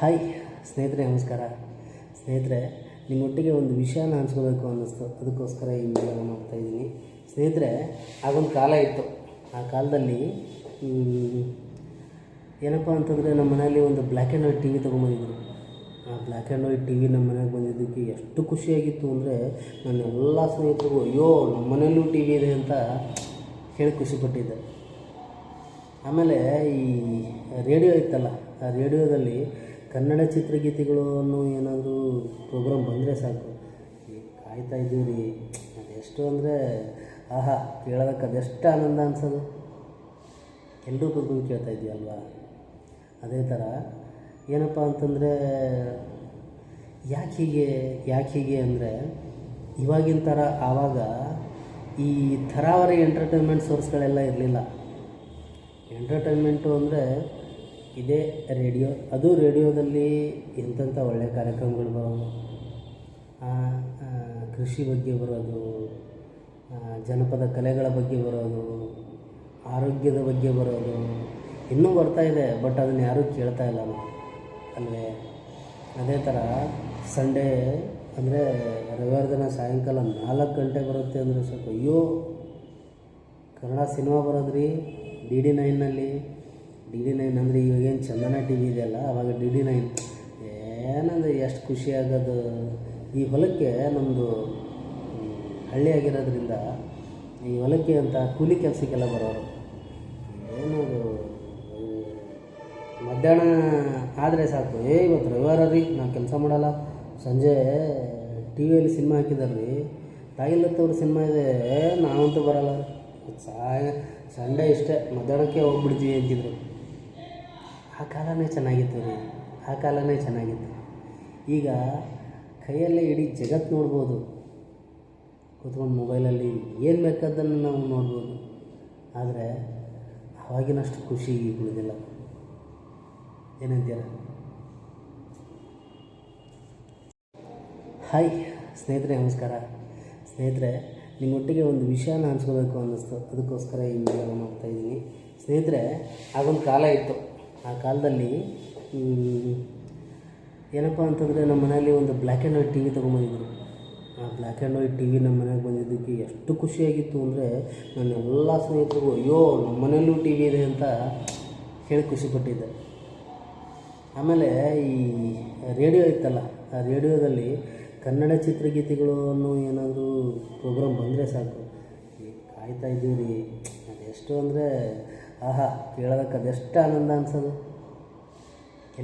Hi ಸ್ನೇಹಿತರೆ, ನಮಸ್ಕಾರ. ಸ್ನೇಹಿತರೆ, ನಿಮ್ಮೊಟ್ಟಿಗೆ ಒಂದು ವಿಷಯನ ಹಂಚ್ಕೋಬೇಕು ಅನ್ನಿಸ್ತು, ಅದಕ್ಕೋಸ್ಕರ ಈ ವಿಡಿಯೋನ ಮಾಡ್ತಾಯಿದ್ದೀನಿ. ಸ್ನೇಹಿತರೆ, ಆಗೊಂದು ಕಾಲ ಇತ್ತು. ಆ ಕಾಲದಲ್ಲಿ ಏನಪ್ಪ ಅಂತಂದರೆ, ನಮ್ಮ ಮನೆಯಲ್ಲಿ ಒಂದು black and white T V ತೊಗೊಂಬಂದಿದ್ರು. ಆ black and white T V ನಮ್ಮ ಮನೆಗೆ ಬಂದಿದ್ದಕ್ಕೆ ಎಷ್ಟು ಖುಷಿಯಾಗಿತ್ತು ಅಂದರೆ, ನನ್ನ ಎಲ್ಲ ಸ್ನೇಹಿತರಿಗೂ ಅಯ್ಯೋ ನಮ್ಮ ಮನೆಯಲ್ಲೂ ಟಿ ವಿ ಇದೆ ಅಂತ ಹೇಳಿ ಖುಷಿಪಟ್ಟಿದ್ದೆ. ಆಮೇಲೆ ಈ ರೇಡಿಯೋ ಇತ್ತಲ್ಲ, ಆ ರೇಡಿಯೋದಲ್ಲಿ ಕನ್ನಡ ಚಿತ್ರಗೀತೆಗಳು ಅನ್ನೋ ಏನಾದರೂ ಪ್ರೋಗ್ರಾಮ್ ಬಂದರೆ ಸಾಕು, ಕಾಯ್ತಾ ಇದ್ದೀವಿ ರೀ. ಅದೆಷ್ಟು ಅಂದರೆ ಆಹಾ, ಕೇಳೋದಕ್ಕೆ ಅದೆಷ್ಟು ಆನಂದ ಅನ್ಸೋದು. ಎಲ್ಲರೂ ಕೂತ್ಕೊಂಡು ಕೇಳ್ತಾ ಇದ್ದೀವಿ ಅಲ್ವಾ. ಅದೇ ಥರ ಏನಪ್ಪ ಅಂತಂದರೆ, ಯಾಕೆ ಹೀಗೆ ಅಂದರೆ, ಇವಾಗಿನ ಥರ ಆವಾಗ ಈ ಥರಾವರಿ ಎಂಟರ್ಟೈನ್ಮೆಂಟ್ ಸೋರ್ಸ್ಗಳೆಲ್ಲ ಇರಲಿಲ್ಲ. ಎಂಟರ್ಟೈನ್ಮೆಂಟು ಅಂದರೆ ಇದೇ ರೇಡಿಯೋ. ಅದು ರೇಡಿಯೋದಲ್ಲಿ ಎಂತೆಂಥ ಒಳ್ಳೆಯ ಕಾರ್ಯಕ್ರಮಗಳು ಬರೋದು, ಕೃಷಿ ಬಗ್ಗೆ ಬರೋದು, ಜನಪದ ಕಲೆಗಳ ಬಗ್ಗೆ ಬರೋದು, ಆರೋಗ್ಯದ ಬಗ್ಗೆ ಬರೋದು, ಇನ್ನೂ ಬರ್ತಾಯಿದೆ. ಬಟ್ ಅದನ್ನು ಯಾರೂ ಕೇಳ್ತಾ ಇಲ್ಲ ಅಲ್ವೇ. ಅದೇ ಥರ ಸಂಡೇ ಅಂದರೆ ರವಿವಾರ ದಿನ ಸಾಯಂಕಾಲ 4 ಗಂಟೆ ಬರುತ್ತೆ ಅಂದರೆ ಸ್ವಲ್ಪ ಅಯ್ಯೋ, ಕನ್ನಡ ಸಿನಿಮಾ ಬರೋದ್ರಿ DD9ನಲ್ಲಿ. DD9 ಅಂದರೆ ಇವಾಗೇನು ಚಂದನ ಟಿ ವಿ ಇದೆಯಲ್ಲ, ಆವಾಗ DD9 ಏನಂದರೆ ಎಷ್ಟು ಖುಷಿಯಾಗೋದು. ಈ ಹೊಲಕ್ಕೆ ನಮ್ಮದು ಹಳ್ಳಿ ಆಗಿರೋದ್ರಿಂದ ಈ ಹೊಲಕ್ಕೆ ಅಂತ ಕೂಲಿ ಕೆಲಸಕ್ಕೆಲ್ಲ ಬರೋರು. ಏನದು ಮಧ್ಯಾಹ್ನ ಆದರೆ ಸಾಕು, ಇವತ್ತು ರವಿವಾರ ರೀ, ನಾವು ಕೆಲಸ ಮಾಡಲ್ಲ, ಸಂಜೆ ಟಿ ವಿಯಲ್ಲಿ ಸಿನಿಮಾ ಹಾಕಿದಾರೆ ರೀ, ತಾಯಿಲ್ಲತ್ತವ್ರ ಸಿನಿಮಾ ಇದೆ, ನಾವಂತೂ ಬರೋಲ್ಲ, ಸಂಡೇ ಇಷ್ಟೇ ಮಧ್ಯಾಹ್ನಕ್ಕೆ ಹೋಗ್ಬಿಡ್ತೀವಿ ಅಂತಿದ್ರು. ಆ ಕಾಲನೇ ಚೆನ್ನಾಗಿತ್ತು ರೀ, ಆ ಕಾಲನೇ ಚೆನ್ನಾಗಿತ್ತು. ಈಗ ಕೈಯಲ್ಲೇ ಇಡೀ ಜಗತ್ತು ನೋಡ್ಬೋದು, ಕೂತ್ಕೊಂಡು ಮೊಬೈಲಲ್ಲಿ ಏನು ಬೇಕಾದ್ದನ್ನು ನಾವು ನೋಡ್ಬೋದು. ಆದರೆ ಆವಾಗಿನಷ್ಟು ಖುಷಿ ಉಳಿದಿಲ್ಲ. ಏನಂತೀರ? ಹಾಯ್ ಸ್ನೇಹಿತರೆ, ನಮಸ್ಕಾರ. ಸ್ನೇಹಿತರೆ, ನಿಮ್ಮೊಟ್ಟಿಗೆ ಒಂದು ವಿಷಯನ ಹಂಚ್ಕೋಬೇಕು ಅನ್ನಿಸ್ತು, ಅದಕ್ಕೋಸ್ಕರ ಈ ವಿಡಿಯೋನ ಮಾಡ್ತಾಯಿದ್ದೀನಿ. ಸ್ನೇಹಿತರೆ, ಆಗೊಂದು ಕಾಲ ಇತ್ತು. ಆ ಕಾಲದಲ್ಲಿ ಏನಪ್ಪ ಅಂತಂದರೆ, ನಮ್ಮ ಮನೆಯಲ್ಲಿ ಒಂದು black and white T V ತೊಗೊಂಬಂದಿದ್ರು. ಆ black and white T V ನಮ್ಮ ಮನೆಗೆ ಬಂದಿದ್ದಕ್ಕೆ ಎಷ್ಟು ಖುಷಿಯಾಗಿತ್ತು ಅಂದರೆ, ನನ್ನ ಎಲ್ಲ ಸ್ನೇಹಿತರಿಗೂ ಅಯ್ಯೋ ನಮ್ಮ ಮನೆಯಲ್ಲೂ ಟಿ ವಿ ಇದೆ ಅಂತ ಹೇಳಿ ಖುಷಿಪಟ್ಟಿದ್ದೆ. ಆಮೇಲೆ ಈ ರೇಡಿಯೋ ಇತ್ತಲ್ಲ, ಆ ರೇಡಿಯೋದಲ್ಲಿ ಕನ್ನಡ ಚಿತ್ರಗೀತೆಗಳು ಅನ್ನೋ ಏನಾದರೂ ಪ್ರೋಗ್ರಾಮ್ ಬಂದರೆ ಸಾಕು, ಕಾಯ್ತಾ ಇದ್ದೀವಿ ರೀ. ಅದೆಷ್ಟು ಅಂದರೆ ಆಹಾ, ಕೇಳೋದಕ್ಕೆ ಅದೆಷ್ಟು ಆನಂದ ಅನ್ಸೋದು.